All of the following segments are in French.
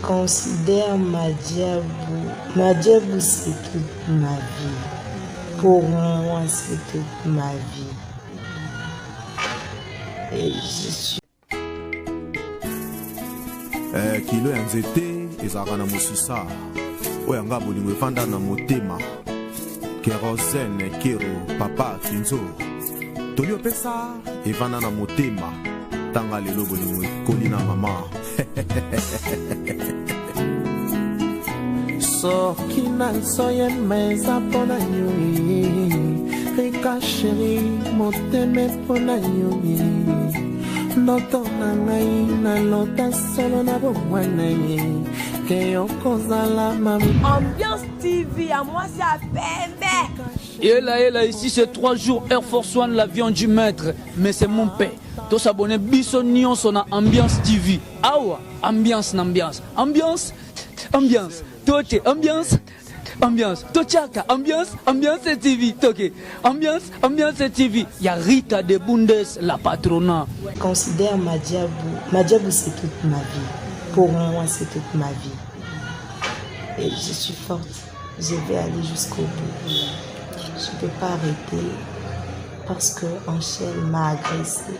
considère Madiabou c'est toute ma vie. Pour moi, c'est toute ma vie. Et je suis... Kilo ya nzete ezalaka na mosisa oyo anga bolingo efanda na motema kerosene kero papa kinzo toli opesa evanda na motema tanga lelo bolingo ekoli na mama soki na nsoye meza mpo na yo rika sheri moteme mpo na yo ndoto na ngai nalota solo na bomwana ye ke okozala mami. Ambiance TV à moi c'est à peine. Et là, ici c'est 3 jours Air Force One, l'avion du maître. Mais c'est mon père. Tous s'abonner Bisson Nyon son Ambiance TV. Awa, ambiance. Tote, ambiance. Tochaka, ambiance TV. Toke, ambiance TV. Il y a Rita de Bundes, la patronat. Je considère Madiabou c'est toute ma vie. Pour moi, c'est toute ma vie. Et je suis forte. Je vais aller jusqu'au bout. Je ne peux pas arrêter parce que Angèle m'a agressé.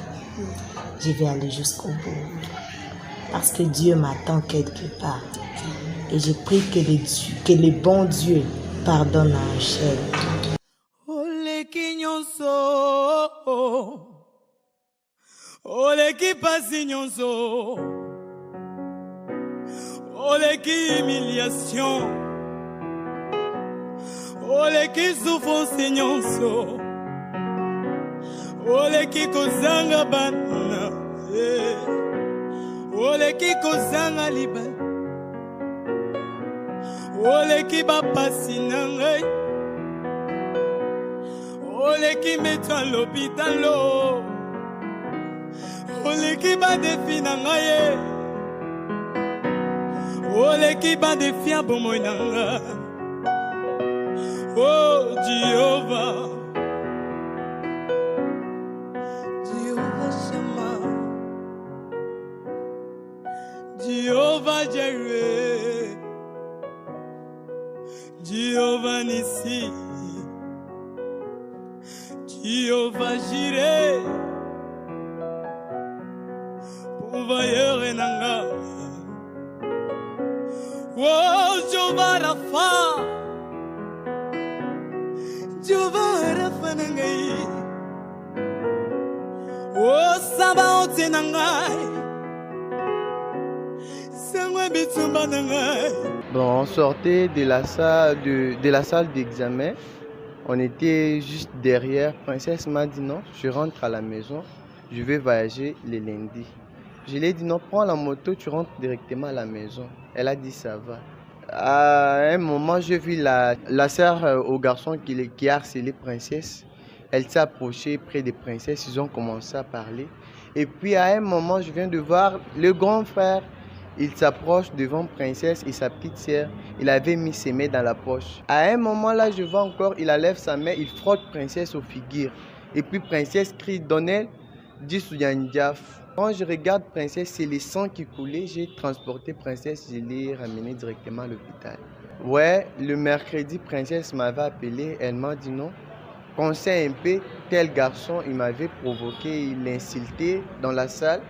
Je vais aller jusqu'au bout. Parce que Dieu m'attend quelque part. Et je prie que le bon Dieu pardonne à Angèle. Oleki nyonso, oleki pasi nyonso, oleki humiliation, oleki souffrance nyonso, oleki kozanga bana, oleki kozanga libala, oleki bapasi na ngai, oleki metwa l'hôpital, oleki badefi na ngai, oleki badefi ya bomoi na ngai. Oh Jehovah, Jehovah Shammah, Jehovah Jireh, Jehovah Nissi, Jehovah Jireh, pourvoyeur nanga. Oh Jehovah Rapha, Jehovah Rapha nangai. Oh Sabaoth nangai. Sangwe bitumba nangai. Bon, on sortait de la salle d'examen. On était juste derrière. Princesse m'a dit non, je rentre à la maison. Je vais voyager le lundi. Je lui ai dit non, prends la moto, tu rentres directement à la maison. Elle a dit ça va. À un moment, j'ai vu la sœur au garçon qui a harcelé Princesse. Elle s'est approchée près de Princesse. Ils ont commencé à parler. Et puis à un moment, je viens de voir le grand frère. Il s'approche devant Princesse et sa petite sœur. Il avait mis ses mains dans la poche. À un moment là, je vois encore, il enlève sa main, il frotte Princesse aux figures. Et puis Princesse crie, Donnel, dis Souyandiaf. Quand je regarde Princesse, c'est le sang qui coulait. J'ai transporté Princesse, je l'ai ramenée directement à l'hôpital. Ouais, le mercredi, Princesse m'avait appelé, elle m'a dit non. Conseil un peu, tel garçon, il m'avait provoqué, il l'insultait dans la salle.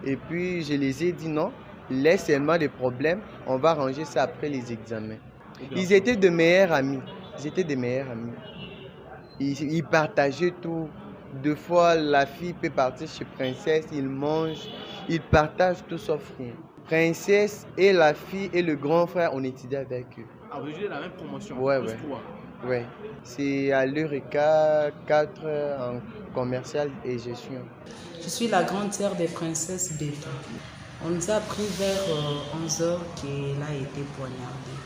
Et puis je les ai dit non. Laisse seulement des problèmes, on va ranger ça après les examens. Ils étaient de meilleurs amis. Ils partageaient tout. Deux fois, la fille peut partir chez Princesse, ils mangent, ils partagent tout sauf rien. Princesse et la fille et le grand frère, on étudiait avec eux. Ah, vous étudiez la même promotion? Ouais. Ouais. C'est à l'Eureka 4 en commercial et gestion. Je suis la grande sœur des princesses Beta. On nous a appris vers 11h qu'elle a été poignardée.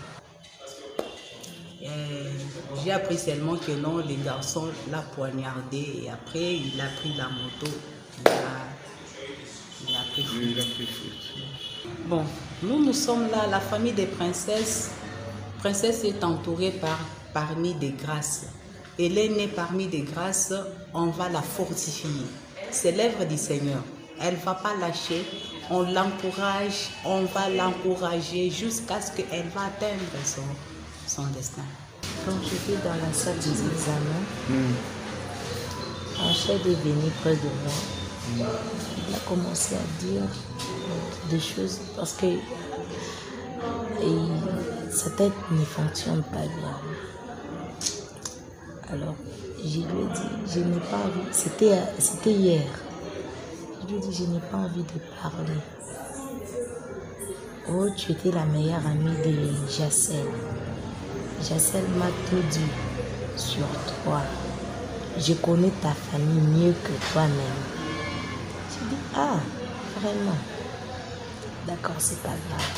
J'ai appris seulement que non, les garçons l'ont poignardée et après il a pris la moto, il a pris fuite. Bon, nous sommes là, la famille des princesses. Princesse est entourée parmi des grâces. Elle est née parmi des grâces, on va la fortifier. C'est l'œuvre du Seigneur. Elle ne va pas lâcher. on l'encourage, on va l'encourager jusqu'à ce qu'elle va atteindre son destin. Quand j'étais dans la salle des examens, un chef est venu près de moi. Il a commencé à dire des choses parce que sa tête ne fonctionne pas bien. Alors, je lui ai dit, je n'ai pas envie, c'était hier. Je lui ai dit, je n'ai pas envie de parler. Oh, tu étais la meilleure amie de Jacel. Jacel m'a tout dit sur toi. Je connais ta famille mieux que toi-même. J'ai dit, ah, vraiment. D'accord, c'est pas grave.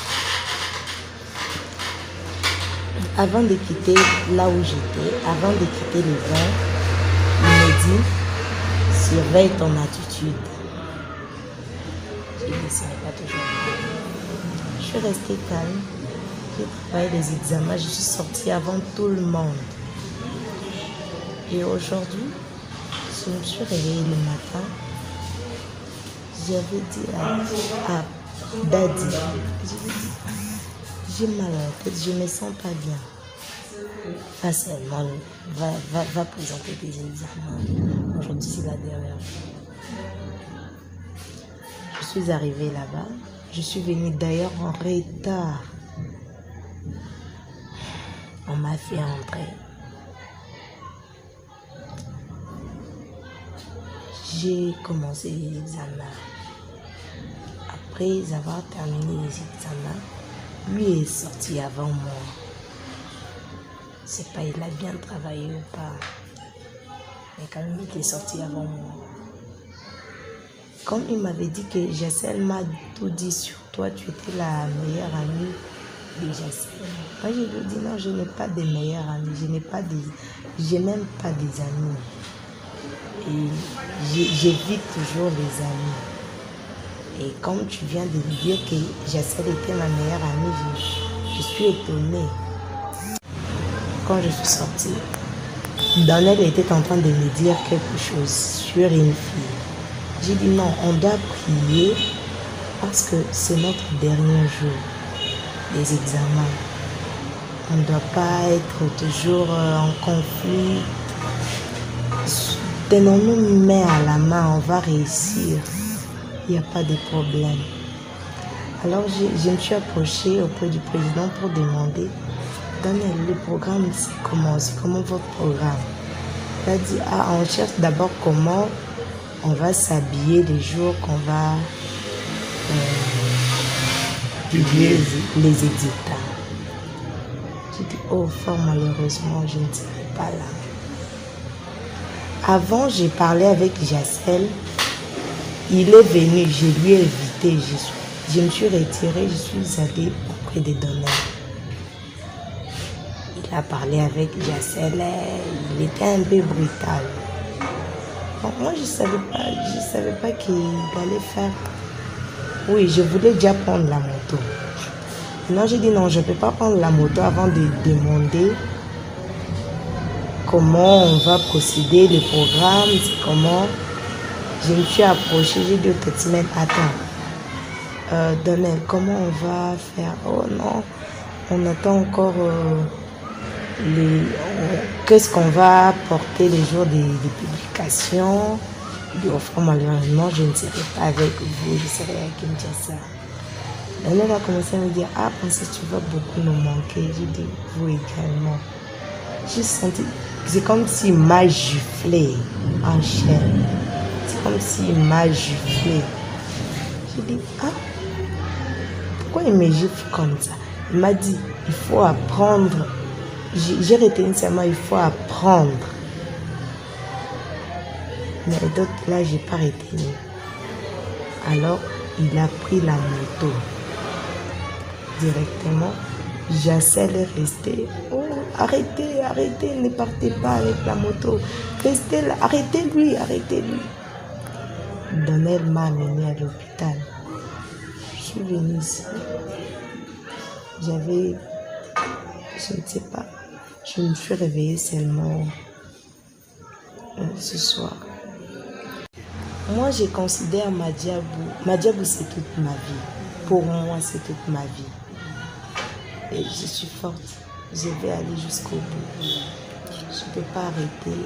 Avant de quitter là où j'étais, avant de quitter le vin, il me dit, surveille ton attitude. J'ai dit, ce n'est pas toujours vrai. Je suis restée calme. J'ai travaillé les examens, je suis sortie avant tout le monde. Et aujourd'hui, je me suis réveillée le matin. J'avais dit à Daddy, j'ai mal à la tête, je ne me sens pas bien. Facilement, va présenter des examens. Aujourd'hui, c'est la dernière fois. Je suis arrivée là-bas. Je suis venue d'ailleurs en retard. On m'a fait entrer. J'ai commencé les examens. Après avoir terminé les examens, lui est sorti avant moi. C'est pas il a bien travaillé ou pas. Mais quand même, il est sorti avant moi. Comme il m'avait dit que Jacel m'a tout dit sur toi, tu étais la meilleure amie de Jacel. Moi, je lui ai dit non, je n'ai pas de meilleure amie, je n'aime pas des amis. Et j'évite toujours les amis. Et comme tu viens de me dire que Jacel était ma meilleure amie, je suis étonnée. Quand je suis sortie, Daniel était en train de me dire quelque chose sur une fille. J'ai dit non, on doit prier parce que c'est notre dernier jour des examens. On ne doit pas être toujours en conflit. Tenons-nous main à la main, on va réussir. Il n'y a pas de problème. Alors je me suis approchée auprès du président pour demander, Daniel, le programme, c'est comment votre programme? Il a dit, on cherche d'abord comment on va s'habiller les jours qu'on va publier les éditants. J'ai dit, oh, fort malheureusement, je ne serai pas là. Avant, j'ai parlé avec Jacel. Il est venu, je lui ai invité. Je me suis retirée, je suis allée auprès des donneurs. Il a parlé avec Jacel, il était un peu brutal. Donc moi, je savais pas qu'il allait faire. Oui, je voulais déjà prendre la moto. Maintenant, j'ai dit non, je ne peux pas prendre la moto avant de demander comment on va procéder, le programme, comment. Je me suis approchée, j'ai dit au taximène, attends, Daniel, comment on va faire? Oh non, on attend encore qu'est-ce qu'on va porter les jours des publications. Il dit, oh, malheureusement, je ne serai pas avec vous, je serai à Kinshasa. Daniel a commencé à me dire, parce que tu vas beaucoup nous manquer. J'ai dit, vous également. J'ai senti, c'est comme s'il m'a giflé en chaîne. C'est comme s'il m'a giflé. J'ai dit, pourquoi il me gifle comme ça? Il m'a dit, il faut apprendre. J'ai retenu seulement, il faut apprendre. Mais d'autres, là, je n'ai pas retenu. Alors, il a pris la moto. Directement, Jacel est resté. Oh, arrêtez, ne partez pas avec la moto. Restez là, arrêtez-lui. Daniel m'a amené à l'hôpital. Je suis venue ici. Je ne sais pas, je me suis réveillée seulement ce soir. Moi, je considère Madiabou, c'est toute ma vie. Pour moi, c'est toute ma vie. Et je suis forte. Je vais aller jusqu'au bout. Je ne peux pas arrêter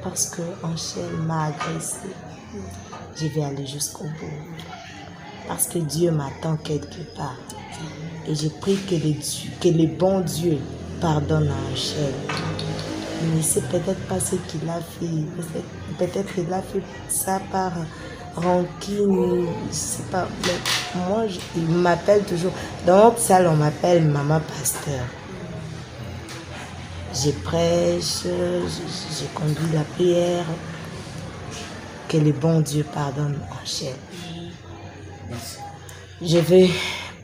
parce que Angèle m'a agressé. Je vais aller jusqu'au bout. Parce que Dieu m'attend quelque part. Et je prie que le bon Dieu pardonne à Angèle. Mais c'est peut-être pas ce qu'il a fait. Peut-être qu'il a fait ça par rancune. Je sais pas. Mais moi, il m'appelle toujours. Dans notre salle, on m'appelle Maman Pasteur. Je prêche, je conduis la prière. Que le bon Dieu pardonne Angèle. Je vais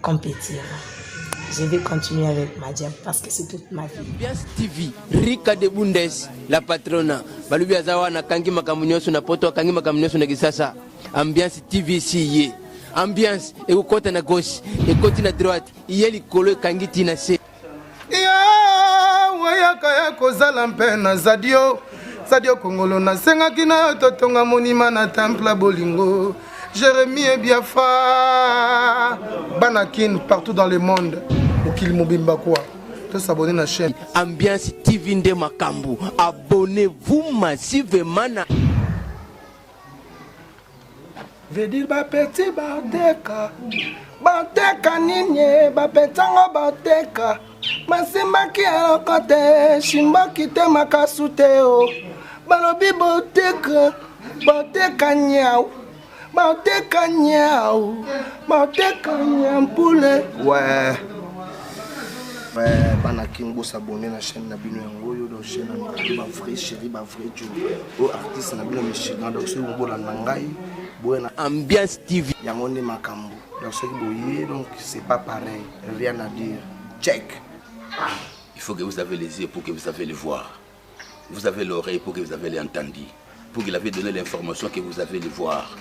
compétir. Je vais continuer avec Madiabou parce que c'est toute ma vie. Ambiance TV, Rika de Bundes, la patrona. Balubi azawa na kangi makamunyosu na poto, kangi makamunyosu na gisasa. Ambiance TV si ye. Ambiance, et au côté na gauche, et côté na droite, yeli kolo kangi tina se. Ya, wayaka ya kozala mpe na Zadio. Sadio Kongolo na senga kina totonga monima na temple bolingo. Jérémie et Biafra, Banakin partout dans le monde. Pour qu'il m'obimba quoi. De s'abonner à la chaîne. Ambiance TV de Makambu. Abonnez-vous massivement. Veut dire ba petit bateka. Bateka ninye, ba petango bateka. Masima ki alokote, shimba kite makasute o. Balobi boteka, boteka nyao. Boteka nyao. Boteka nyampule. Ouais. Banakin go s'abonner na chaîne na bino yango yo do chaîne na ba vrai chéri ba vrai Dieu. O artiste na bino Michigan donc so bo la nangai. Ambiance TV. Yango ne makambo. Donc ce qui donc c'est pas pareil, rien à dire. Check. Il faut que vous avez les yeux pour que vous avez les voir. Vous avez l'oreille pour que vous avez les entendu. Pour qu'il avait donné l'information que vous avez les voir.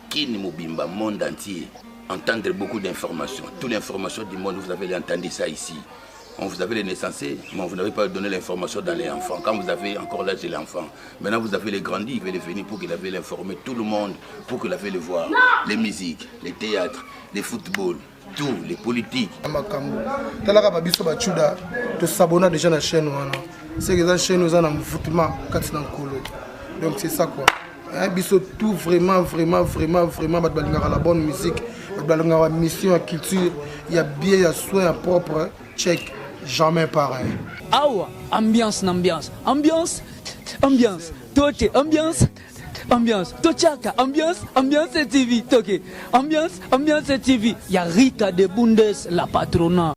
Kini Mobimba, monde entier. Entendre beaucoup d'informations. Toute l'information du monde, vous avez entendu ça ici. On vous avait les naissancés, mais vous n'avez pas donné l'information dans les enfants. Quand vous avez encore l'âge de l'enfant, maintenant vous avez les grandis, il veut les venir pour qu'il avait l'informé tout le monde, pour qu'il avait le voir. Les musiques, les théâtres, les footballs, tout, les politiques. Déjà la chaîne, c'est que la chaîne nous a un foutement donc c'est ça quoi. Tout vraiment, la bonne musique, la mission, la culture, il y a bien, il y a soin propre, check, jamais pareil. Awa, ambiance, ambiance, Tochaka, ambiance TV, toke, ambiance TV, il y a Rika de Bundes, la patrona.